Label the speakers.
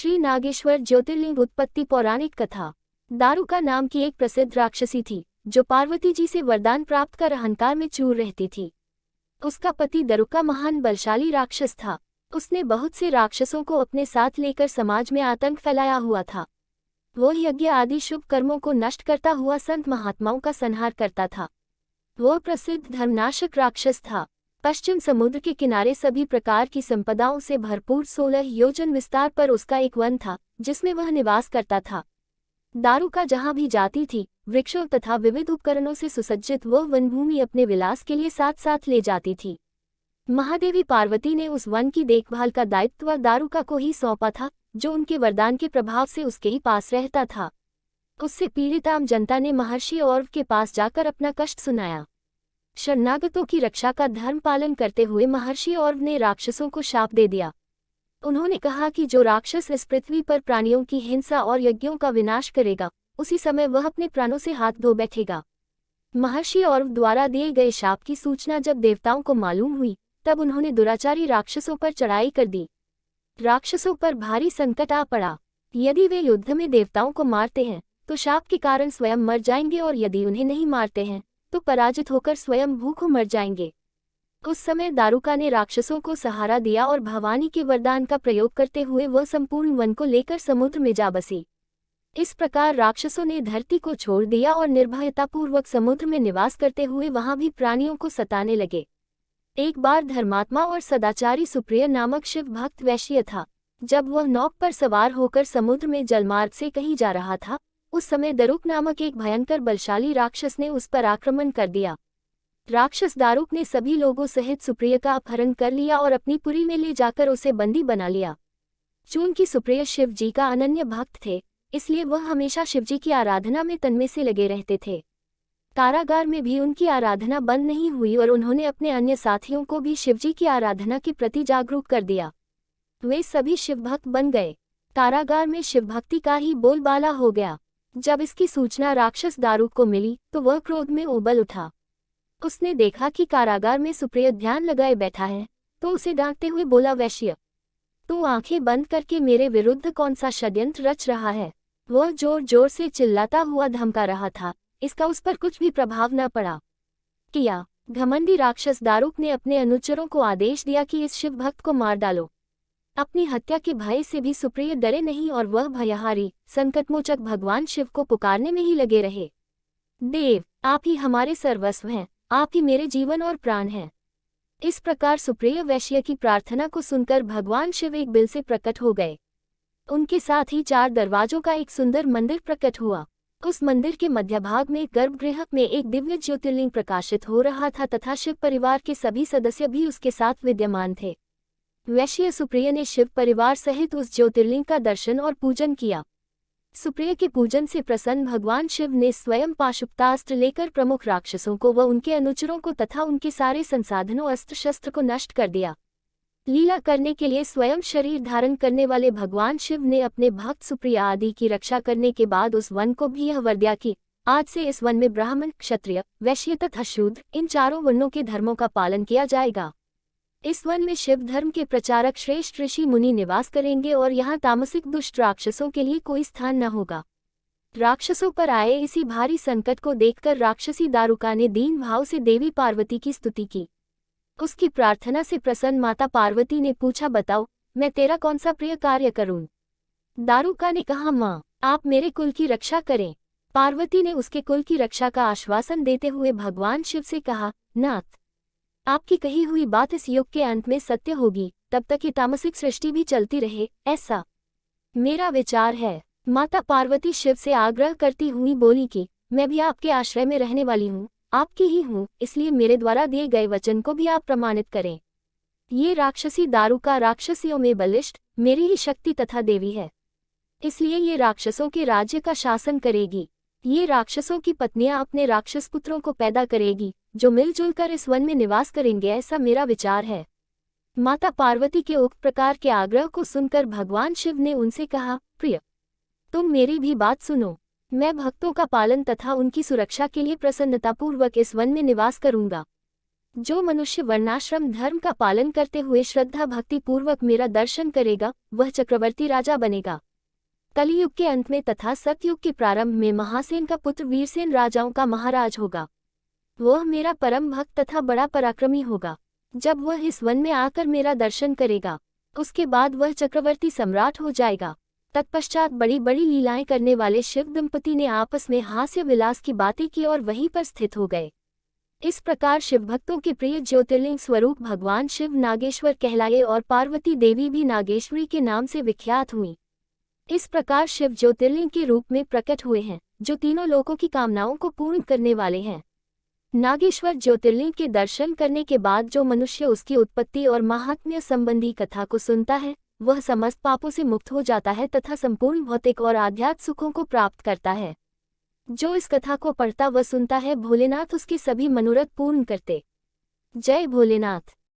Speaker 1: श्री नागेश्वर ज्योतिर्लिंग उत्पत्ति पौराणिक कथा। दारुका नाम की एक प्रसिद्ध राक्षसी थी जो पार्वती जी से वरदान प्राप्त कर अहंकार में चूर रहती थी। उसका पति दारुका महान बलशाली राक्षस था। उसने बहुत से राक्षसों को अपने साथ लेकर समाज में आतंक फैलाया हुआ था। वो यज्ञ आदि शुभ कर्मों को नष्ट करता हुआ संत महात्माओं का संहार करता था। वो प्रसिद्ध धर्मनाशक राक्षस था। पश्चिम समुद्र के किनारे सभी प्रकार की संपदाओं से भरपूर 16 योजन विस्तार पर उसका एक वन था जिसमें वह निवास करता था। दारुका जहाँ भी जाती थी, वृक्षों तथा विविध उपकरणों से सुसज्जित वह वनभूमि अपने विलास के लिए साथ साथ ले जाती थी। महादेवी पार्वती ने उस वन की देखभाल का दायित्व दारुका को ही सौंपा था, जो उनके वरदान के प्रभाव से उसके ही पास रहता था। उससे पीड़ित आम जनता ने महर्षि औरव के पास जाकर अपना कष्ट सुनाया। शरणागतों की रक्षा का धर्म पालन करते हुए महर्षि औरव ने राक्षसों को शाप दे दिया। उन्होंने कहा कि जो राक्षस इस पृथ्वी पर प्राणियों की हिंसा और यज्ञों का विनाश करेगा, उसी समय वह अपने प्राणों से हाथ धो बैठेगा। महर्षि औरव द्वारा दिए गए शाप की सूचना जब देवताओं को मालूम हुई, तब उन्होंने दुराचारी राक्षसों पर चढ़ाई कर दी। राक्षसों पर भारी संकट आ पड़ा। यदि वे युद्ध में देवताओं को मारते हैं तो शाप के कारण स्वयं मर जाएंगे, और यदि उन्हें नहीं मारते हैं तो पराजित होकर स्वयं भूखों मर जाएंगे। उस समय दारुका ने राक्षसों को सहारा दिया और भवानी के वरदान का प्रयोग करते हुए वह संपूर्ण वन को लेकर समुद्र में जा बसी। इस प्रकार राक्षसों ने धरती को छोड़ दिया और निर्भयतापूर्वक समुद्र में निवास करते हुए वहां भी प्राणियों को सताने लगे। एक बार धर्मात्मा और सदाचारी सुप्रिय नामक शिव भक्त वैश्य था। जब वह नौक पर सवार होकर समुद्र में जलमार्ग से कहीं जा रहा था, उस समय दारुक नामक एक भयंकर बलशाली राक्षस ने उस पर आक्रमण कर दिया। राक्षस दारुक ने सभी लोगों सहित सुप्रिय का अपहरण कर लिया और अपनी पुरी में ले जाकर उसे बंदी बना लिया। चूंकि सुप्रिय शिव जी का अनन्य भक्त थे, इसलिए वह हमेशा शिवजी की आराधना में तन्मय से लगे रहते थे। कारागार में भी उनकी आराधना बंद नहीं हुई और उन्होंने अपने अन्य साथियों को भी शिवजी की आराधना के प्रति जागरूक कर दिया। वे सभी शिवभक्त बन गए। कारागार में शिवभक्ति का ही बोलबाला हो गया। जब इसकी सूचना राक्षस दारुक को मिली तो वह क्रोध में उबल उठा। उसने देखा कि कारागार में सुप्रिय ध्यान लगाए बैठा है, तो उसे डांटते हुए बोला, वैश्य, तू आंखें बंद करके मेरे विरुद्ध कौन सा षड्यंत्र रच रहा है। वह जोर जोर से चिल्लाता हुआ धमका रहा था। इसका उस पर कुछ भी प्रभाव न पड़ा। किया घमंडी राक्षस दारुक ने अपने अनुचरों को आदेश दिया कि इस शिव भक्त को मार डालो। अपनी हत्या के भय से भी सुप्रिय डरे नहीं और वह भयहारी संकटमोचक भगवान शिव को पुकारने में ही लगे रहे। देव, आप ही हमारे सर्वस्व हैं, आप ही मेरे जीवन और प्राण हैं। इस प्रकार सुप्रिय वैश्य की प्रार्थना को सुनकर भगवान शिव एक बिल से प्रकट हो गए। उनके साथ ही 4 दरवाजों का एक सुंदर मंदिर प्रकट हुआ। उस मंदिर के मध्य भाग में गर्भगृह में एक दिव्य ज्योतिर्लिंग प्रकाशित हो रहा था तथा शिव परिवार के सभी सदस्य भी उसके साथ विद्यमान थे। वैश्य सुप्रिय ने शिव परिवार सहित उस ज्योतिर्लिंग का दर्शन और पूजन किया। सुप्रिय के पूजन से प्रसन्न भगवान शिव ने स्वयं पाशुपतास्त्र लेकर प्रमुख राक्षसों को व उनके अनुचरों को तथा उनके सारे संसाधनों अस्त्र शस्त्र को नष्ट कर दिया। लीला करने के लिए स्वयं शरीर धारण करने वाले भगवान शिव ने अपने भक्त सुप्रिय आदि की रक्षा करने के बाद उस वन को भी यह वर दिया कि आज से इस वन में ब्राह्मण, क्षत्रिय, वैश्य तथा शूद्र, इन चारों वर्णों के धर्मों का पालन किया जाएगा। इस वन में शिव धर्म के प्रचारक श्रेष्ठ ऋषि मुनि निवास करेंगे और यहाँ तामसिक दुष्ट राक्षसों के लिए कोई स्थान न होगा। राक्षसों पर आए इसी भारी संकट को देखकर राक्षसी दारुका ने दीन भाव से देवी पार्वती की स्तुति की। उसकी प्रार्थना से प्रसन्न माता पार्वती ने पूछा, बताओ, मैं तेरा कौन सा प्रिय कार्य करूं। दारुका ने कहा, माँ, आप मेरे कुल की रक्षा करें। पार्वती ने उसके कुल की रक्षा का आश्वासन देते हुए भगवान शिव से कहा, नाथ, आपकी कही हुई बात इस युग के अंत में सत्य होगी, तब तक ये तामसिक सृष्टि भी चलती रहे, ऐसा मेरा विचार है। माता पार्वती शिव से आग्रह करती हुई बोली कि मैं भी आपके आश्रय में रहने वाली हूँ, आपकी ही हूँ, इसलिए मेरे द्वारा दिए गए वचन को भी आप प्रमाणित करें। ये राक्षसी दारुका राक्षसियों में बलिष्ठ, मेरी ही शक्ति तथा देवी है, इसलिए ये राक्षसों के राज्य का शासन करेगी। ये राक्षसों की पत्नियां अपने राक्षस पुत्रों को पैदा करेगी, जो मिलजुल कर इस वन में निवास करेंगे, ऐसा मेरा विचार है। माता पार्वती के उक्त प्रकार के आग्रह को सुनकर भगवान शिव ने उनसे कहा, प्रिय, तुम मेरी भी बात सुनो। मैं भक्तों का पालन तथा उनकी सुरक्षा के लिए प्रसन्नतापूर्वक इस वन में निवास करूंगा। जो मनुष्य वर्णाश्रम धर्म का पालन करते हुए श्रद्धा भक्ति पूर्वक मेरा दर्शन करेगा वह चक्रवर्ती राजा बनेगा। कलियुग के अंत में तथा सतयुग के प्रारंभ में महासेन का पुत्र वीरसेन राजाओं का महाराज होगा। वह मेरा परम भक्त तथा बड़ा पराक्रमी होगा। जब वह इस वन में आकर मेरा दर्शन करेगा उसके बाद वह चक्रवर्ती सम्राट हो जाएगा। तत्पश्चात बड़ी बड़ी लीलाएं करने वाले शिव दंपति ने आपस में हास्य विलास की बातें की और वहीं पर स्थित हो गए। इस प्रकार शिव भक्तों के प्रिय ज्योतिर्लिंग स्वरूप भगवान शिव नागेश्वर कहलाए और पार्वती देवी भी नागेश्वरी के नाम से विख्यात हुई। इस प्रकार शिव ज्योतिर्लिंग के रूप में प्रकट हुए हैं जो तीनों लोकों की कामनाओं को पूर्ण करने वाले हैं। नागेश्वर ज्योतिर्लिंग के दर्शन करने के बाद जो मनुष्य उसकी उत्पत्ति और महात्म्य संबंधी कथा को सुनता है वह समस्त पापों से मुक्त हो जाता है तथा संपूर्ण भौतिक और आध्यात्मिक सुखों को प्राप्त करता है। जो इस कथा को पढ़ता व सुनता है भोलेनाथ उसके सभी मनोरथ पूर्ण करते। जय भोलेनाथ।